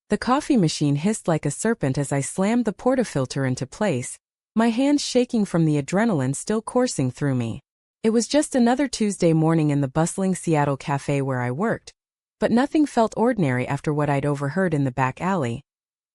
The coffee machine hissed like a serpent as I slammed the portafilter into place, my hands shaking from the adrenaline still coursing through me. It was just another Tuesday morning in the bustling Seattle cafe where I worked, but nothing felt ordinary after what I'd overheard in the back alley.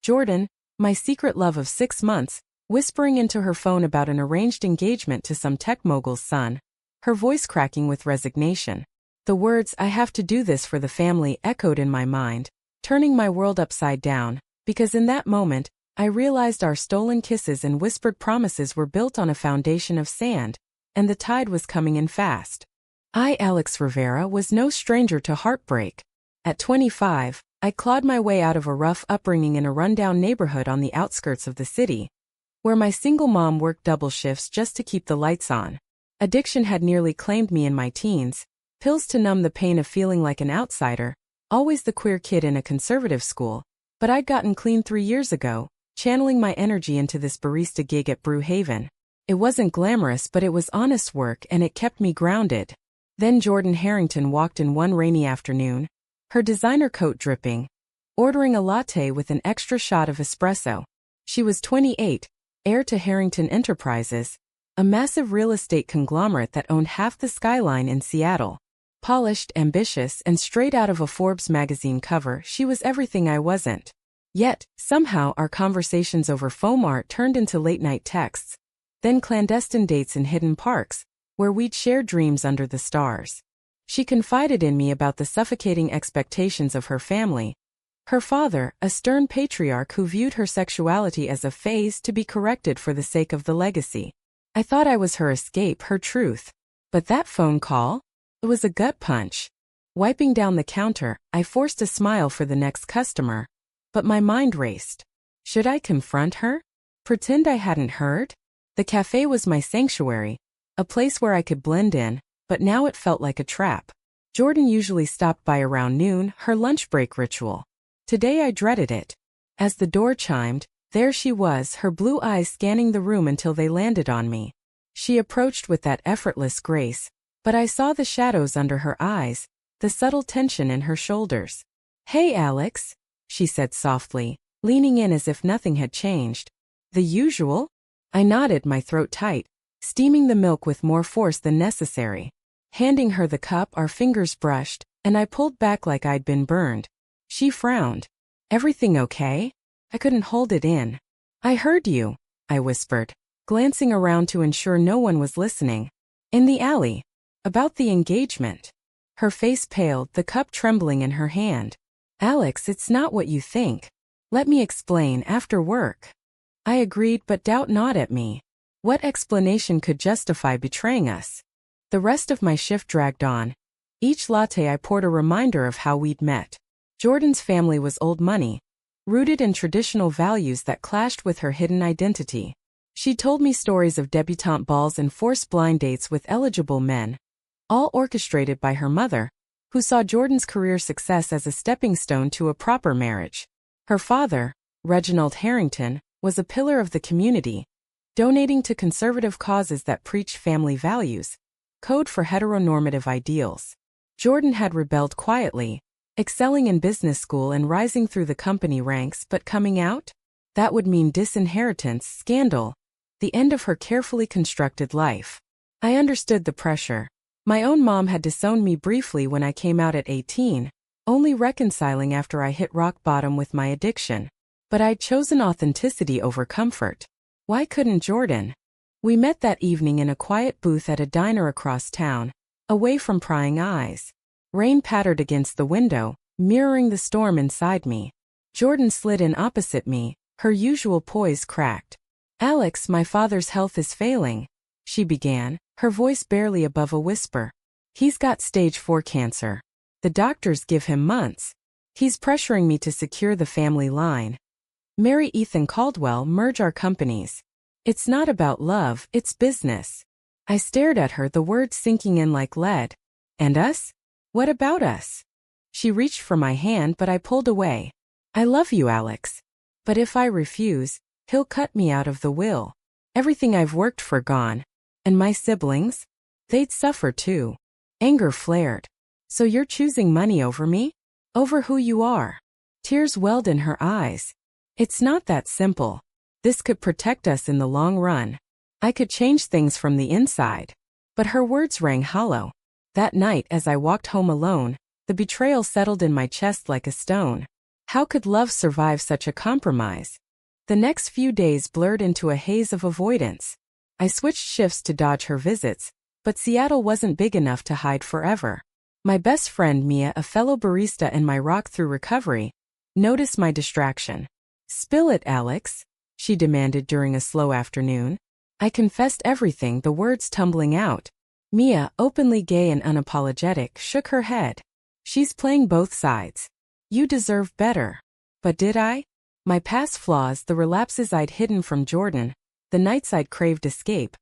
Jordan, my secret love of 6 months, whispering into her phone about an arranged engagement to some tech mogul's son, her voice cracking with resignation. The words, "I have to do this for the family," echoed in my mind, turning my world upside down, because in that moment, I realized our stolen kisses and whispered promises were built on a foundation of sand, and the tide was coming in fast. I, Alex Rivera, was no stranger to heartbreak. At 25, I clawed my way out of a rough upbringing in a rundown neighborhood on the outskirts of the city, where my single mom worked double shifts just to keep the lights on. Addiction had nearly claimed me in my teens, pills to numb the pain of feeling like an outsider, always the queer kid in a conservative school, but I'd gotten clean 3 years ago, channeling my energy into this barista gig at Brew Haven. It wasn't glamorous, but it was honest work and it kept me grounded. Then Jordan Harrington walked in one rainy afternoon, her designer coat dripping, ordering a latte with an extra shot of espresso. She was 28, heir to Harrington Enterprises, a massive real estate conglomerate that owned half the skyline in Seattle. Polished, ambitious, and straight out of a Forbes magazine cover, she was everything I wasn't. Yet, somehow our conversations over foam art turned into late-night texts, then clandestine dates in hidden parks, where we'd share dreams under the stars. She confided in me about the suffocating expectations of her family. Her father, a stern patriarch who viewed her sexuality as a phase to be corrected for the sake of the legacy. I thought I was her escape, her truth. But that phone call? It was a gut punch. Wiping down the counter, I forced a smile for the next customer. But my mind raced. Should I confront her? Pretend I hadn't heard? The cafe was my sanctuary, a place where I could blend in, but now it felt like a trap. Jordan usually stopped by around noon, her lunch break ritual. Today I dreaded it. As the door chimed, there she was, her blue eyes scanning the room until they landed on me. She approached with that effortless grace, but I saw the shadows under her eyes, the subtle tension in her shoulders. "Hey, Alex," she said softly, leaning in as if nothing had changed. "The usual?" I nodded, my throat tight, steaming the milk with more force than necessary. Handing her the cup, our fingers brushed, and I pulled back like I'd been burned. She frowned. "Everything okay?" I couldn't hold it in. "I heard you," I whispered, glancing around to ensure no one was listening. "In the alley. About the engagement." Her face paled, the cup trembling in her hand. "Alex, it's not what you think. Let me explain after work." I agreed, but doubt gnawed at me. What explanation could justify betraying us? The rest of my shift dragged on. Each latte I poured a reminder of how we'd met. Jordan's family was old money, rooted in traditional values that clashed with her hidden identity. She told me stories of debutante balls and forced blind dates with eligible men, all orchestrated by her mother, who saw Jordan's career success as a stepping stone to a proper marriage. Her father, Reginald Harrington, was a pillar of the community, donating to conservative causes that preached family values, code for heteronormative ideals. Jordan had rebelled quietly, excelling in business school and rising through the company ranks, but coming out? That would mean disinheritance, scandal, the end of her carefully constructed life. I understood the pressure. My own mom had disowned me briefly when I came out at 18, only reconciling after I hit rock bottom with my addiction. But I'd chosen authenticity over comfort. Why couldn't Jordan? We met that evening in a quiet booth at a diner across town, away from prying eyes. Rain pattered against the window, mirroring the storm inside me. Jordan slid in opposite me, her usual poise cracked. "Alex, my father's health is failing," she began, her voice barely above a whisper. "He's got stage 4 cancer. The doctors give him months. He's pressuring me to secure the family line. Marry Ethan Caldwell, merge our companies. It's not about love, it's business." I stared at her, the words sinking in like lead. "And us? What about us?" She reached for my hand, but I pulled away. "I love you, Alex. But if I refuse, he'll cut me out of the will. Everything I've worked for gone. And my siblings? They'd suffer too." Anger flared. "So you're choosing money over me? Over who you are?" Tears welled in her eyes. It's not that simple. This could protect us in the long run. I could change things from the inside. But her words rang hollow. That night, as I walked home alone, the betrayal settled in my chest like a stone. How could love survive such a compromise? The next few days blurred into a haze of avoidance. I switched shifts to dodge her visits, but Seattle wasn't big enough to hide forever. My best friend Mia, a fellow barista and my rock through recovery, noticed my distraction. "Spill it, Alex," she demanded during a slow afternoon. I confessed everything, the words tumbling out. Mia, openly gay and unapologetic, shook her head. "She's playing both sides. You deserve better." But did I? My past flaws, the relapses I'd hidden from Jordan, the nights I'd craved escape,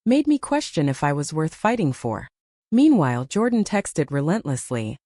made me question if I was worth fighting for. Meanwhile, Jordan texted relentlessly.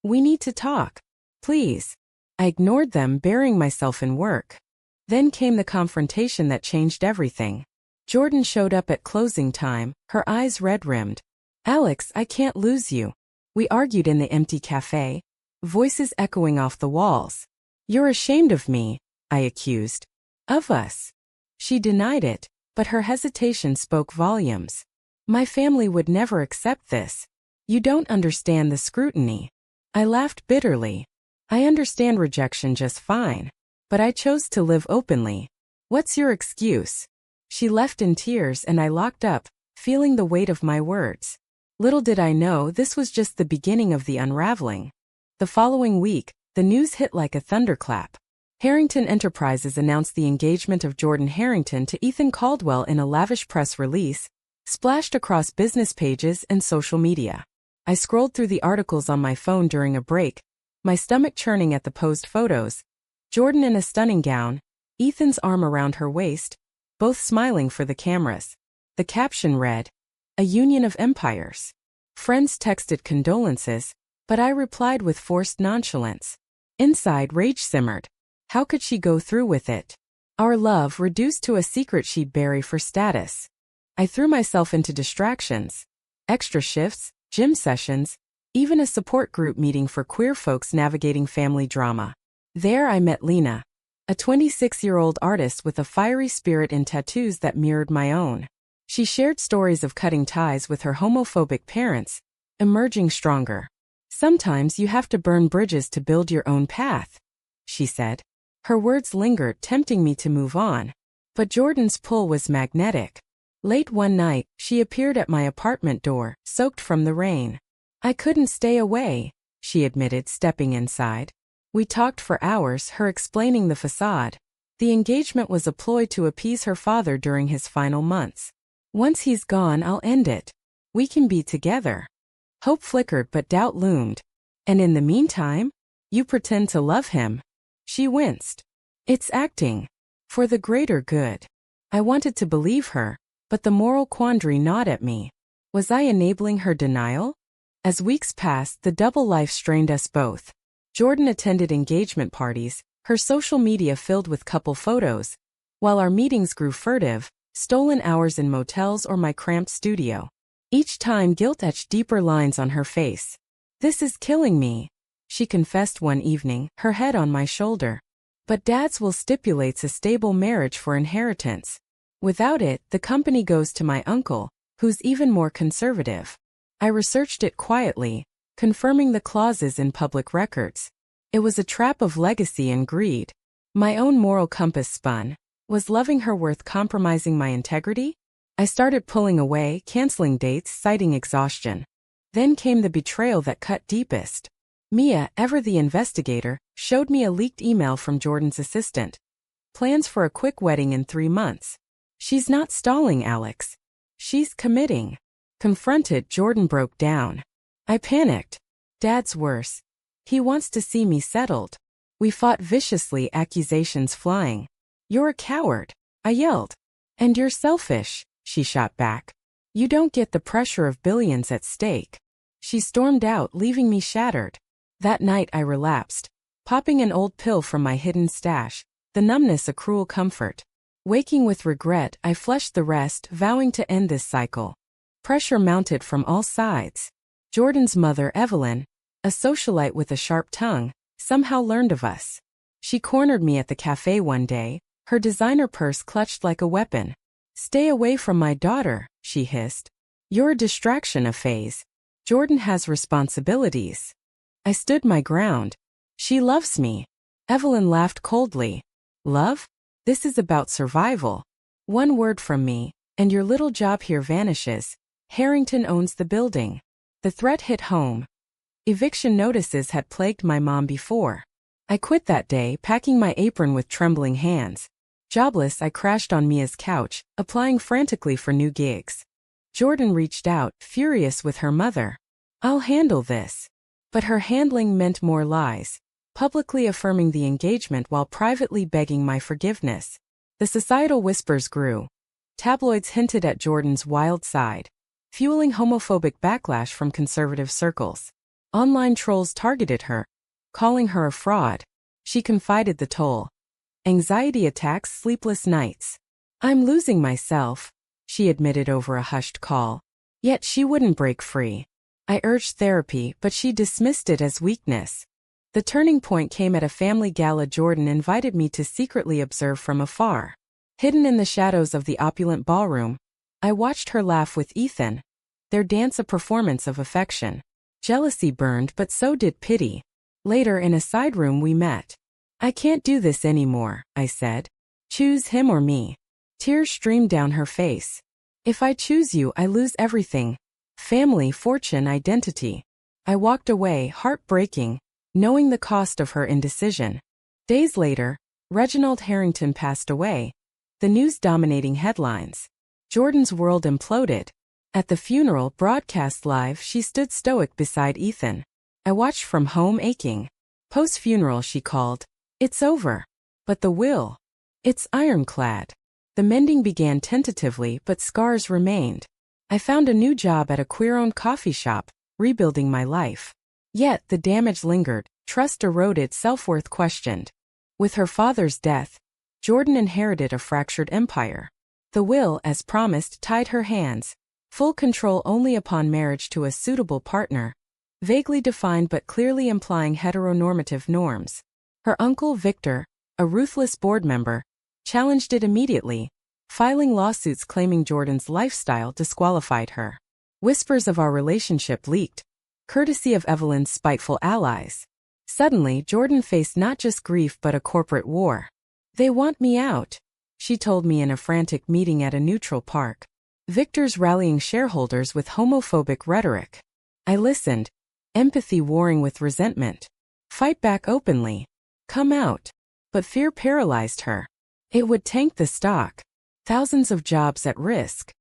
"We need to talk. Please." I ignored them, burying myself in work. Then came the confrontation that changed everything. Jordan showed up at closing time, her eyes red-rimmed. "Alex, I can't lose you." We argued in the empty cafe, voices echoing off the walls. "You're ashamed of me," I accused. "Of us." She denied it, but her hesitation spoke volumes. "My family would never accept this. You don't understand the scrutiny." I laughed bitterly. "I understand rejection just fine. But I chose to live openly. What's your excuse?" She left in tears and I locked up, feeling the weight of my words. Little did I know this was just the beginning of the unraveling. The following week, the news hit like a thunderclap. Harrington Enterprises announced the engagement of Jordan Harrington to Ethan Caldwell in a lavish press release, splashed across business pages and social media. I scrolled through the articles on my phone during a break, my stomach churning at the posed photos. Jordan in a stunning gown, Ethan's arm around her waist, both smiling for the cameras. The caption read, "A union of empires." Friends texted condolences, but I replied with forced nonchalance. Inside, rage simmered. How could she go through with it? Our love reduced to a secret she'd bury for status. I threw myself into distractions. Extra shifts, gym sessions, even a support group meeting for queer folks navigating family drama. There I met Lena, a 26-year-old artist with a fiery spirit and tattoos that mirrored my own. She shared stories of cutting ties with her homophobic parents, emerging stronger. "Sometimes you have to burn bridges to build your own path," she said. Her words lingered, tempting me to move on. But Jordan's pull was magnetic. Late one night, she appeared at my apartment door, soaked from the rain. "I couldn't stay away," she admitted, stepping inside. We talked for hours, her explaining the facade. The engagement was a ploy to appease her father during his final months. "Once he's gone, I'll end it. We can be together." Hope flickered, but doubt loomed. "And in the meantime, you pretend to love him." She winced. "It's acting. For the greater good." I wanted to believe her, but the moral quandary gnawed at me. Was I enabling her denial? As weeks passed, the double life strained us both. Jordan attended engagement parties, her social media filled with couple photos, while our meetings grew furtive, stolen hours in motels or my cramped studio. Each time guilt etched deeper lines on her face. "This is killing me," she confessed one evening, her head on my shoulder. "But Dad's will stipulates a stable marriage for inheritance. Without it, the company goes to my uncle, who's even more conservative." I researched it quietly, confirming the clauses in public records. It was a trap of legacy and greed. My own moral compass spun. Was loving her worth compromising my integrity? I started pulling away, canceling dates, citing exhaustion. Then came the betrayal that cut deepest. Mia, ever the investigator, showed me a leaked email from Jordan's assistant. Plans for a quick wedding in 3 months. "She's not stalling, Alex. She's committing." Confronted, Jordan broke down. I panicked. "Dad's worse. He wants to see me settled." We fought viciously, accusations flying. "You're a coward," I yelled. "And you're selfish," she shot back. "You don't get the pressure of billions at stake." She stormed out, leaving me shattered. That night I relapsed, popping an old pill from my hidden stash, the numbness a cruel comfort. Waking with regret, I flushed the rest, vowing to end this cycle. Pressure mounted from all sides. Jordan's mother, Evelyn, a socialite with a sharp tongue, somehow learned of us. She cornered me at the cafe one day, her designer purse clutched like a weapon. "Stay away from my daughter," she hissed. "You're a distraction, a phase. Jordan has responsibilities." I stood my ground. "She loves me." Evelyn laughed coldly. "Love? This is about survival. One word from me, and your little job here vanishes. Harrington owns the building." The threat hit home. Eviction notices had plagued my mom before. I quit that day, packing my apron with trembling hands. Jobless, I crashed on Mia's couch, applying frantically for new gigs. Jordan reached out, furious with her mother. "I'll handle this." But her handling meant more lies, publicly affirming the engagement while privately begging my forgiveness. The societal whispers grew. Tabloids hinted at Jordan's wild side, fueling homophobic backlash from conservative circles. Online trolls targeted her, calling her a fraud. She confided the toll. Anxiety attacks, sleepless nights. "I'm losing myself," she admitted over a hushed call. Yet she wouldn't break free. I urged therapy, but she dismissed it as weakness. The turning point came at a family gala Jordan invited me to secretly observe from afar. Hidden in the shadows of the opulent ballroom, I watched her laugh with Ethan, their dance a performance of affection. Jealousy burned, but so did pity. Later in a side room we met. "I can't do this anymore," I said. "Choose him or me." Tears streamed down her face. "If I choose you, I lose everything. Family, fortune, identity." I walked away, heartbreaking, knowing the cost of her indecision. Days later, Reginald Harrington passed away, the news dominating headlines. Jordan's world imploded. At the funeral, broadcast live, she stood stoic beside Ethan. I watched from home, aching. Post-funeral, she called, "It's over." But the will? It's ironclad. The mending began tentatively, but scars remained. I found a new job at a queer-owned coffee shop, rebuilding my life. Yet the damage lingered, trust eroded, self-worth questioned. With her father's death, Jordan inherited a fractured empire. The will, as promised, tied her hands. Full control only upon marriage to a suitable partner, vaguely defined but clearly implying heteronormative norms. Her uncle Victor, a ruthless board member, challenged it immediately, filing lawsuits claiming Jordan's lifestyle disqualified her. Whispers of our relationship leaked, courtesy of Evelyn's spiteful allies. Suddenly, Jordan faced not just grief but a corporate war. "They want me out," she told me in a frantic meeting at a neutral park. Victor's rallying shareholders with homophobic rhetoric. I listened, empathy warring with resentment. "Fight back openly. Come out." But fear paralyzed her. It would tank the stock. Thousands of jobs at risk.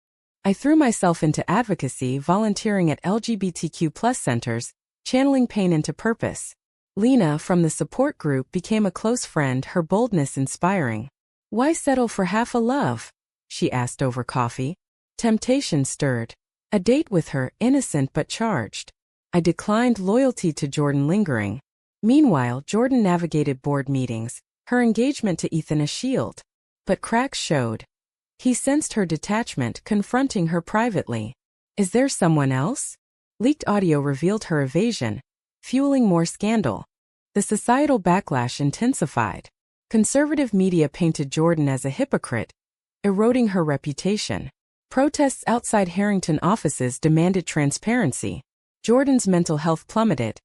I threw myself into advocacy, volunteering at LGBTQ+ centers, channeling pain into purpose. Lena from the support group became a close friend, her boldness inspiring. "Why settle for half a love?" she asked over coffee. Temptation stirred. A date with her, innocent but charged. I declined, loyalty to Jordan lingering. Meanwhile, Jordan navigated board meetings, her engagement to Ethan a shield. But cracks showed. He sensed her detachment, confronting her privately. "Is there someone else?" Leaked audio revealed her evasion, fueling more scandal. The societal backlash intensified. Conservative media painted Jordan as a hypocrite, eroding her reputation. Protests outside Harrington offices demanded transparency. Jordan's mental health plummeted.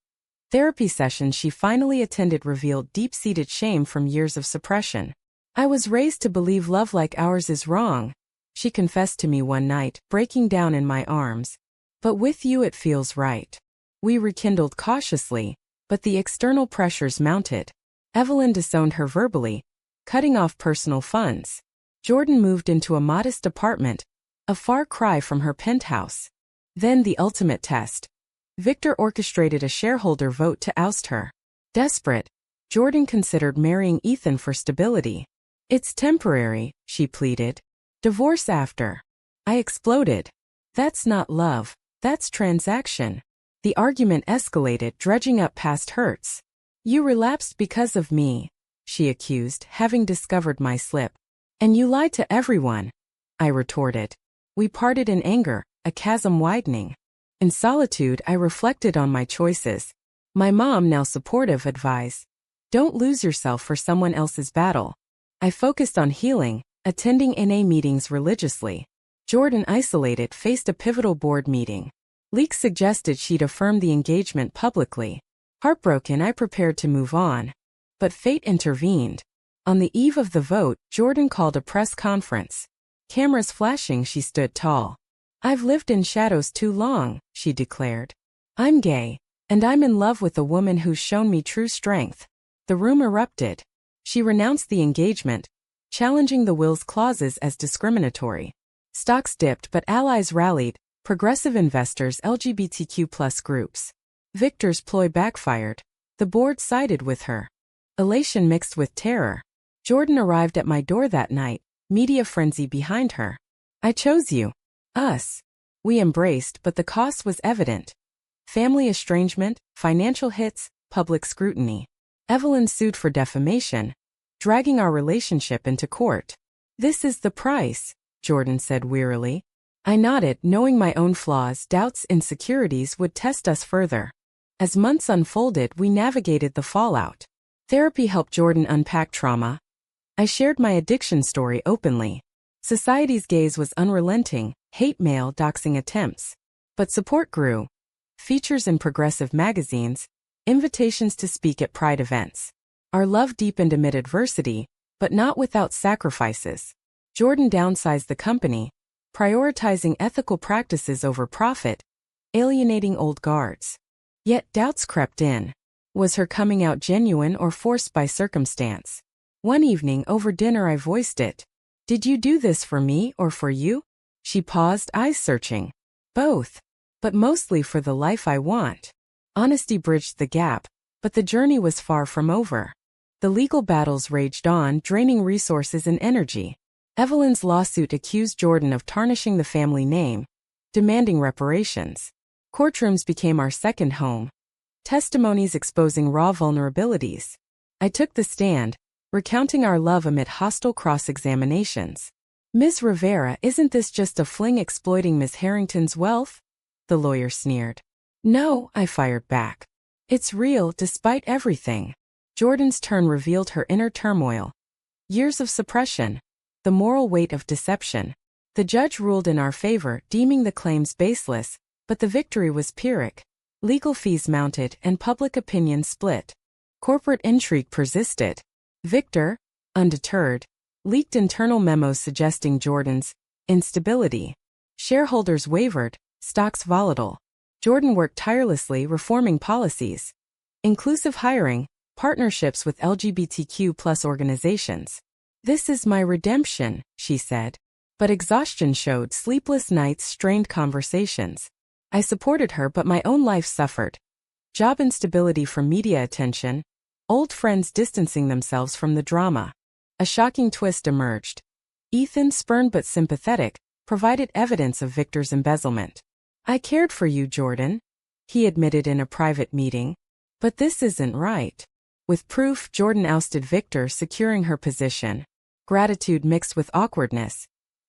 Therapy sessions she finally attended revealed deep-seated shame from years of suppression. "I was raised to believe love like ours is wrong," she confessed to me one night, breaking down in my arms. "But with you it feels right." We rekindled cautiously, but the external pressures mounted. Evelyn disowned her verbally, cutting off personal funds. Jordan moved into a modest apartment, a far cry from her penthouse. Then the ultimate test. Victor orchestrated a shareholder vote to oust her. Desperate, Jordan considered marrying Ethan for stability. "It's temporary," she pleaded. "Divorce after." I exploded. "That's not love, that's transaction." The argument escalated, dredging up past hurts. "You relapsed because of me," she accused, having discovered my slip. "And you lied to everyone," I retorted. We parted in anger, a chasm widening. In solitude, I reflected on my choices. My mom, now supportive, advised, Don't lose yourself for someone else's battle. I focused on healing, attending NA meetings religiously. Jordan, isolated, faced a pivotal board meeting. Leaks suggested she'd affirm the engagement publicly. Heartbroken, I prepared to move on. But fate intervened. On the eve of the vote, Jordan called a press conference. Cameras flashing, she stood tall. I've lived in shadows too long, she declared. I'm gay, and I'm in love with a woman who's shown me true strength. The room erupted. She renounced the engagement, challenging the will's clauses as discriminatory. Stocks dipped, but allies rallied, progressive investors, LGBTQ+ groups. Victor's ploy backfired. The board sided with her. Elation mixed with terror. Jordan arrived at my door that night, media frenzy behind her. I chose you. Us. We embraced, but the cost was evident. Family estrangement, financial hits, public scrutiny. Evelyn sued for defamation, dragging our relationship into court. This is the price, Jordan said wearily. I nodded, knowing my own flaws, doubts, insecurities would test us further. As months unfolded, we navigated the fallout. Therapy helped Jordan unpack trauma. I shared my addiction story openly. Society's gaze was unrelenting, hate mail, doxing attempts. But support grew. Features in progressive magazines, invitations to speak at pride events. Our love deepened amid adversity, but not without sacrifices. Jordan downsized the company, prioritizing ethical practices over profit, alienating old guards. Yet doubts crept in. Was her coming out genuine or forced by circumstance? One evening over dinner I voiced it. Did you do this for me or for you? She paused, eyes searching. Both. But mostly for the life I want. Honesty bridged the gap, but the journey was far from over. The legal battles raged on, draining resources and energy. Evelyn's lawsuit accused Jordan of tarnishing the family name, demanding reparations. Courtrooms became our second home. Testimonies exposing raw vulnerabilities. I took the stand, recounting our love amid hostile cross-examinations. Ms. Rivera, isn't this just a fling exploiting Ms. Harrington's wealth? The lawyer sneered. No, I fired back. It's real, despite everything. Jordan's turn revealed her inner turmoil. Years of suppression. The moral weight of deception. The judge ruled in our favor, deeming the claims baseless, but the victory was Pyrrhic. Legal fees mounted and public opinion split. Corporate intrigue persisted. Victor, undeterred, leaked internal memos suggesting Jordan's instability. Shareholders wavered, stocks volatile. Jordan worked tirelessly reforming policies. Inclusive hiring, partnerships with LGBTQ+ organizations. This is my redemption, she said. But exhaustion showed, sleepless nights, strained conversations. I supported her, but my own life suffered. Job instability from media attention, old friends distancing themselves from the drama. A shocking twist emerged. Ethan, spurned but sympathetic, provided evidence of Victor's embezzlement. I cared for you, Jordan, he admitted in a private meeting. But this isn't right. With proof, Jordan ousted Victor, securing her position. Gratitude mixed with awkwardness.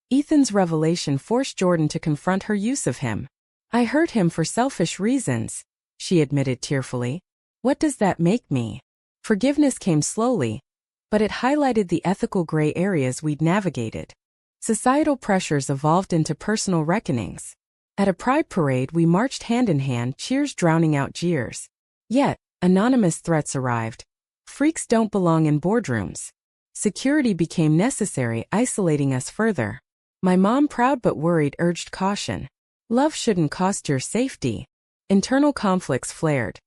Ethan's revelation forced Jordan to confront her use of him. I hurt him for selfish reasons, she admitted tearfully. What does that make me? Forgiveness came slowly, but it highlighted the ethical gray areas we'd navigated. Societal pressures evolved into personal reckonings. At a pride parade, we marched hand in hand, cheers drowning out jeers. Yet, anonymous threats arrived. Freaks don't belong in boardrooms. Security became necessary, isolating us further. My mom, proud but worried, urged caution. Love shouldn't cost your safety. Internal conflicts flared.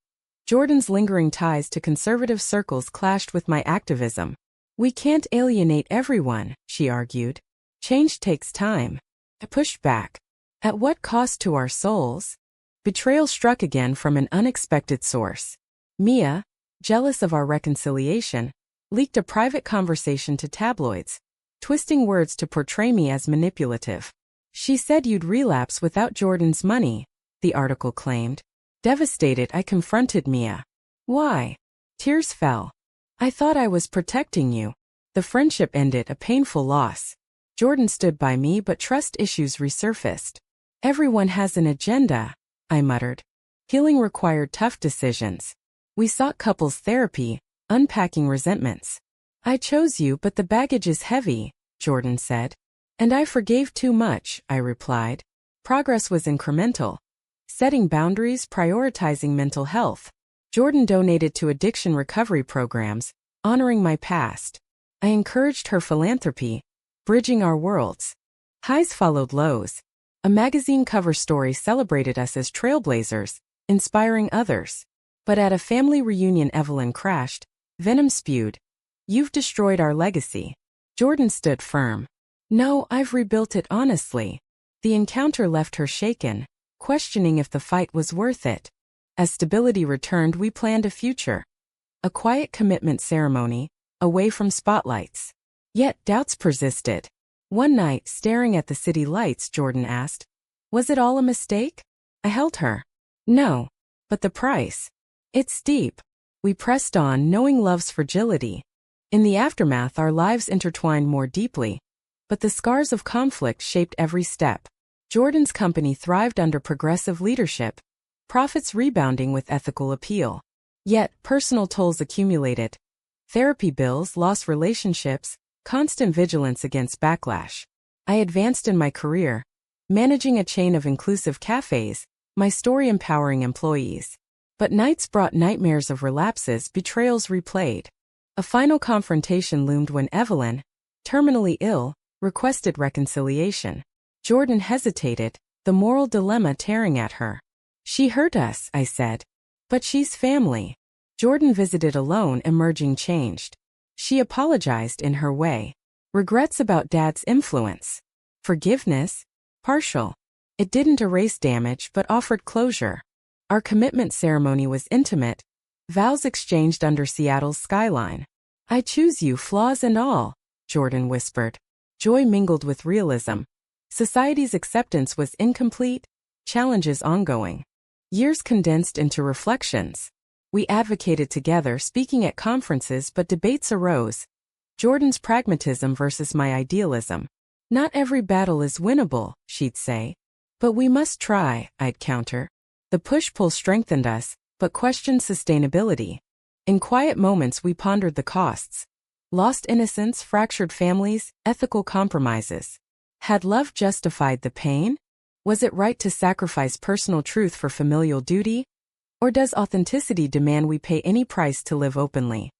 Jordan's lingering ties to conservative circles clashed with my activism. We can't alienate everyone, she argued. Change takes time. I pushed back. At what cost to our souls? Betrayal struck again from an unexpected source. Mia, jealous of our reconciliation, leaked a private conversation to tabloids, twisting words to portray me as manipulative. She said you'd relapse without Jordan's money, the article claimed. Devastated, I confronted Mia. Why? Tears fell. I thought I was protecting you. The friendship ended, a painful loss. Jordan stood by me, but trust issues resurfaced. Everyone has an agenda, I muttered. Healing required tough decisions. We sought couples therapy, unpacking resentments. I chose you, but the baggage is heavy, Jordan said. And I forgave too much, I replied. Progress was incremental. Setting boundaries, prioritizing mental health. Jordan donated to addiction recovery programs, honoring my past. I encouraged her philanthropy, bridging our worlds. Highs followed lows. A magazine cover story celebrated us as trailblazers, inspiring others. But at a family reunion Evelyn crashed, venom spewed. You've destroyed our legacy. Jordan stood firm. No, I've rebuilt it honestly. The encounter left her shaken, questioning if the fight was worth it. As stability returned, we planned a future. A quiet commitment ceremony, away from spotlights. Yet doubts persisted. One night, staring at the city lights, Jordan asked, "Was it all a mistake?" I held her. No. But the price? It's steep. We pressed on, knowing love's fragility. In the aftermath, our lives intertwined more deeply. But the scars of conflict shaped every step. Jordan's company thrived under progressive leadership, profits rebounding with ethical appeal. Yet, personal tolls accumulated. Therapy bills, lost relationships, constant vigilance against backlash. I advanced in my career, managing a chain of inclusive cafes, my story empowering employees. But nights brought nightmares of relapses, betrayals replayed. A final confrontation loomed when Evelyn, terminally ill, requested reconciliation. Jordan hesitated, the moral dilemma tearing at her. She hurt us, I said. But she's family. Jordan visited alone, emerging changed. She apologized in her way. Regrets about Dad's influence. Forgiveness? Partial. It didn't erase damage but offered closure. Our commitment ceremony was intimate, vows exchanged under Seattle's skyline. I choose you, flaws and all, Jordan whispered. Joy mingled with realism. Society's acceptance was incomplete, challenges ongoing. Years condensed into reflections. We advocated together, speaking at conferences, but debates arose. Jordan's pragmatism versus my idealism. Not every battle is winnable, she'd say. But we must try, I'd counter. The push-pull strengthened us, but questioned sustainability. In quiet moments we pondered the costs. Lost innocence, fractured families, ethical compromises. Had love justified the pain? Was it right to sacrifice personal truth for familial duty? Or does authenticity demand we pay any price to live openly?